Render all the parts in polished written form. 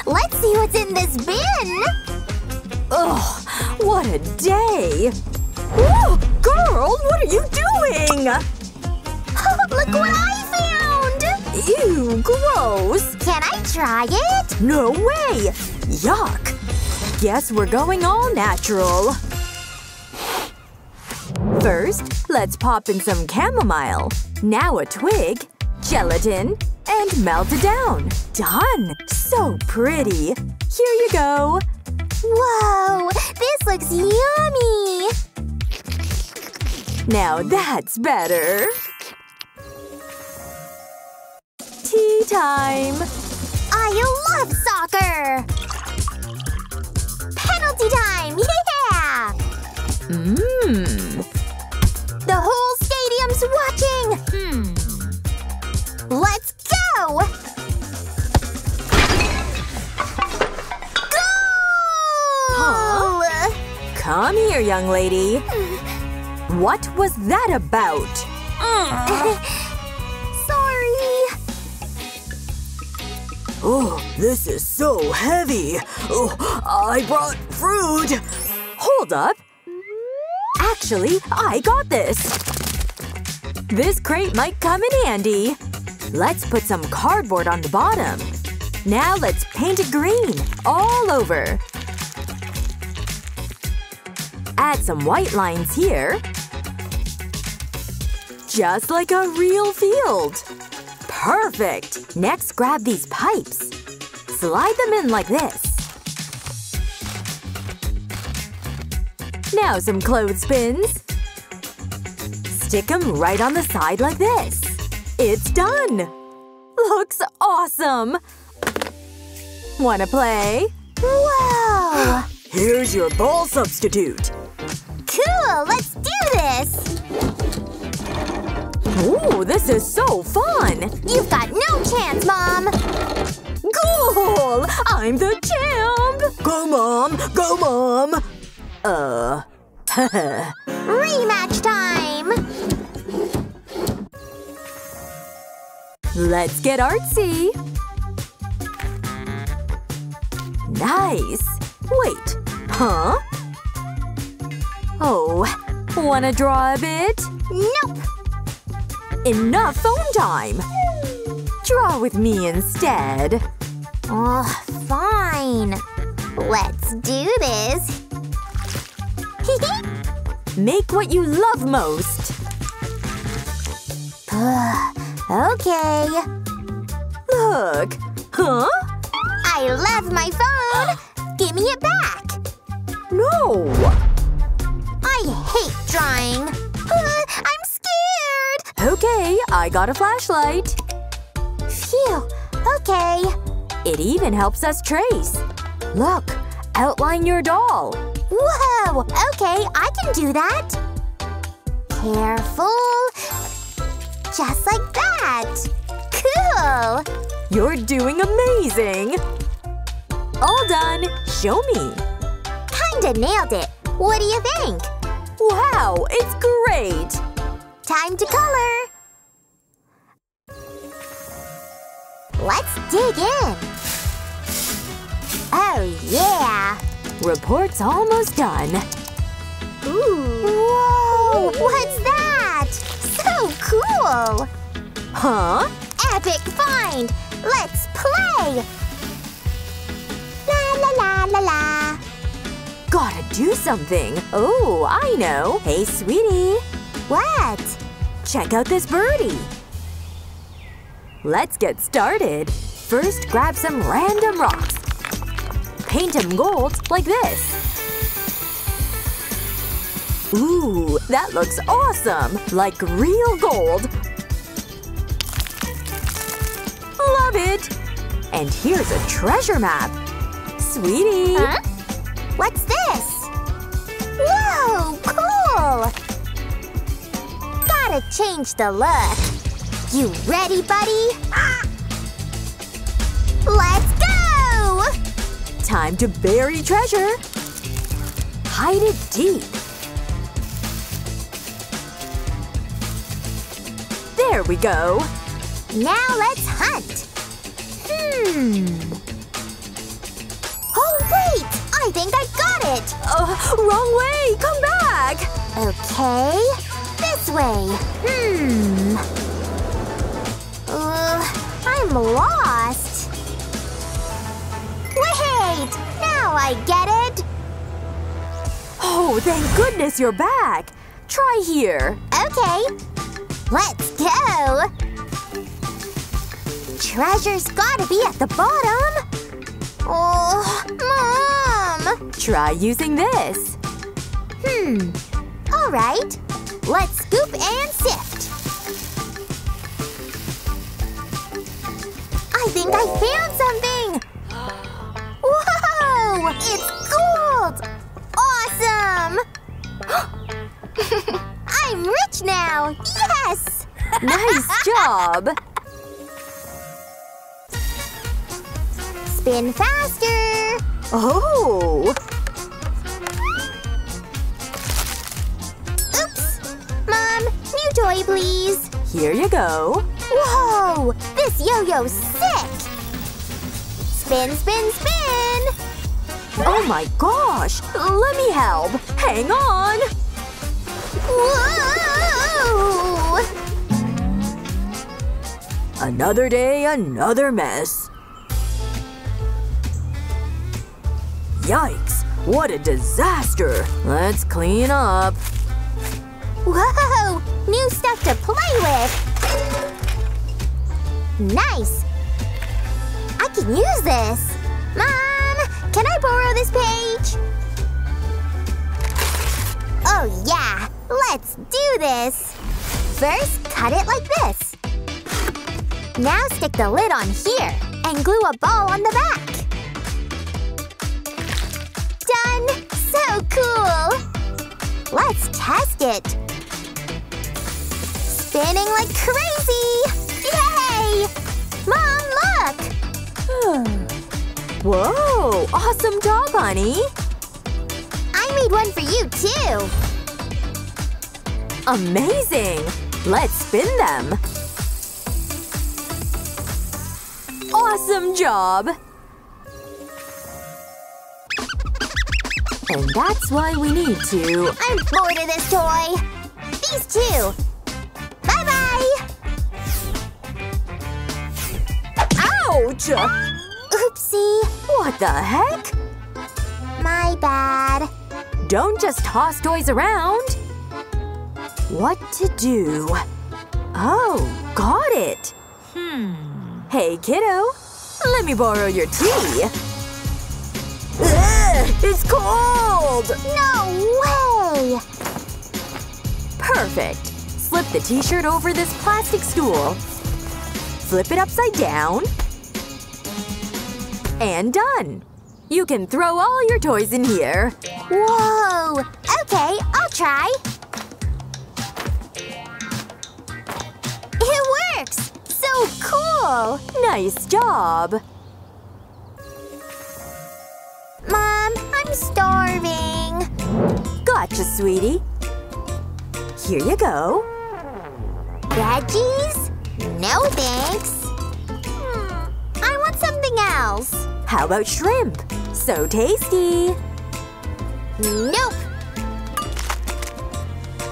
Let's see what's in this bin! Ugh, what a day! Whoa, girl, what are you doing? Look what I found! Ew, gross! Can I try it? No way! Yuck! Guess we're going all natural. First, let's pop in some chamomile. Now a twig, gelatin, and melt it down. Done! So pretty! Here you go! Whoa! This looks yummy! Now that's better! Tea time! I love soccer! Penalty time! Yeah! The whole stadium's watching! Let's go! Goal! Come here, young lady. What was that about? Sorry. Oh, this is so heavy. Oh, I brought fruit. Hold up. Actually, I got this. This crate might come in handy. Let's put some cardboard on the bottom. Now let's paint it green all over. Add some white lines here. Just like a real field. Perfect! Next, grab these pipes. Slide them in like this. Now some clothespins. Stick them right on the side like this. It's done! Looks awesome! Wanna play? Whoa! Here's your ball substitute. Cool! Let's do this! Ooh, this is so fun! You've got no chance, Mom! Cool! I'm the champ! Go, Mom! Go, Mom! Rematch time! Let's get artsy! Nice! Wait, huh? Oh, wanna draw a bit? Nope! Enough phone time! Draw with me instead. Oh, fine. Let's do this. Make what you love most. Okay. Look! Huh? I love my phone! Give me it back! No! I hate drawing. I'm scared! Okay, I got a flashlight. Phew. Okay. It even helps us trace. Look, outline your doll. Whoa! Okay, I can do that. Careful. Just like that. Cool! You're doing amazing! All done! Show me! Kinda nailed it. What do you think? Wow, it's great! Time to color. Let's dig in. Oh, yeah. Report's almost done. Ooh. Whoa! What's that? So cool! Huh? Epic find! Let's play! La la la la la. Gotta do something. Oh, I know. Hey, sweetie. What? Check out this birdie. Let's get started. First, grab some random rocks. Paint them gold like this. Ooh, that looks awesome! Like real gold. Love it! And here's a treasure map. Sweetie! Huh? What's this? Whoa! Cool! Gotta change the look. You ready, buddy? Let's go! Time to bury treasure. Hide it deep. There we go. Now let's hunt. it! Wrong way! Come back! Okay. This way. I'm lost. Wait! Now I get it! Oh, thank goodness you're back! Try here. Okay. Let's go! Treasure's gotta be at the bottom! Oh, Mom! Try using this. Alright. Let's scoop and sift. I think I found something! Whoa! It's gold! Awesome! I'm rich now! Yes! Nice job! Spin faster! Oh! Oops! Mom, new toy, please! Here you go. Whoa! This yo-yo's sick! Spin, spin, spin! Oh my gosh! Let me help! Hang on! Whoa! Another day, another mess. Yikes! What a disaster! Let's clean up. Whoa! New stuff to play with! Nice! I can use this! Mom! Can I borrow this page? Oh yeah! Let's do this! First, cut it like this. Now stick the lid on here and glue a ball on the back. Done! So cool! Let's test it! Spinning like crazy! Yay! Mom, look! Whoa! Awesome job, honey! I made one for you, too! Amazing! Let's spin them! Awesome job! And that's why we need to… I'm bored of this toy! These two! Bye-bye! Ouch! Oopsie! What the heck? My bad. Don't just toss toys around! What to do? Oh, got it! Hey, kiddo! Let me borrow your tea! Ugh, it's cold! No way! Perfect! Slip the t-shirt over this plastic stool. Flip it upside down. And done! You can throw all your toys in here. Whoa! Okay, I'll try. It works! So cool! Nice job! Mom, I'm starving. Gotcha, sweetie. Here you go. Veggies? No thanks. I want something else. How about shrimp? So tasty! Nope.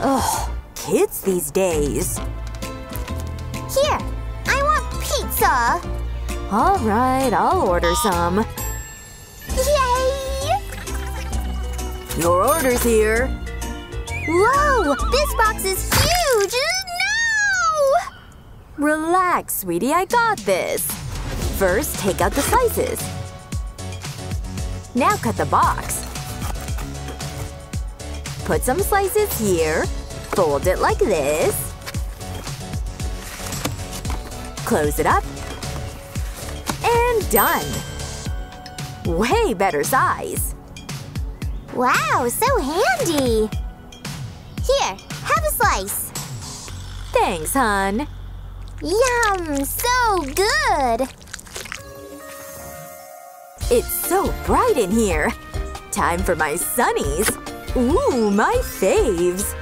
Ugh, kids these days. Here, I want pizza. Alright, I'll order some. Yay! Your order's here. Whoa! This box is huge! No! Relax, sweetie, I got this. First, take out the slices. Now cut the box. Put some slices here. Fold it like this. Close it up. And done! Way better size. Wow, so handy! Here, have a slice. Thanks, hon. Yum! So good! It's so bright in here. Time for my sunnies. Ooh, my faves.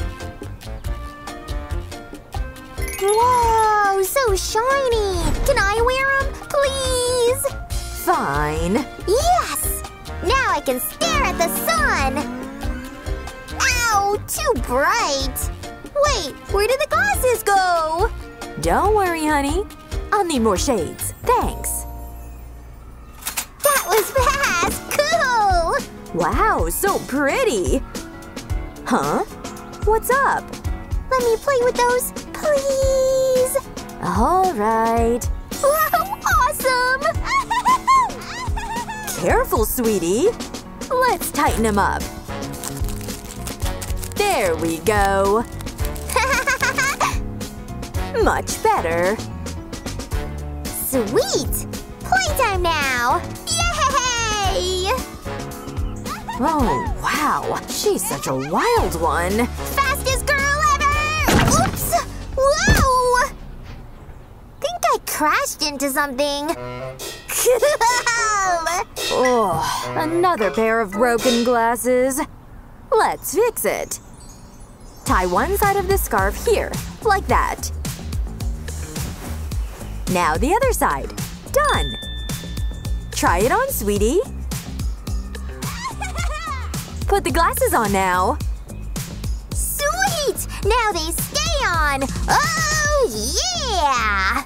Whoa! So shiny! Can I wear them, please? Fine. Yes! Now I can stare at the sun! Ow! Too bright! Wait, where did the glasses go? Don't worry, honey. I'll need more shades. Thanks. That was fast! Cool! Wow, so pretty! Huh? What's up? Let me play with those, please! Alright. Wow, awesome! Careful, sweetie. Let's tighten them up. There we go. Much better. Sweet! Playtime now! Yay! Oh, wow. She's such a wild one. Fastest girl ever! Oops! Whoa! Think I crashed into something. Oh, another pair of broken glasses. Let's fix it. Tie one side of the scarf here, like that. Now the other side. Done. Try it on, sweetie. Put the glasses on now. Sweet! Now they stay on! Oh, yeah!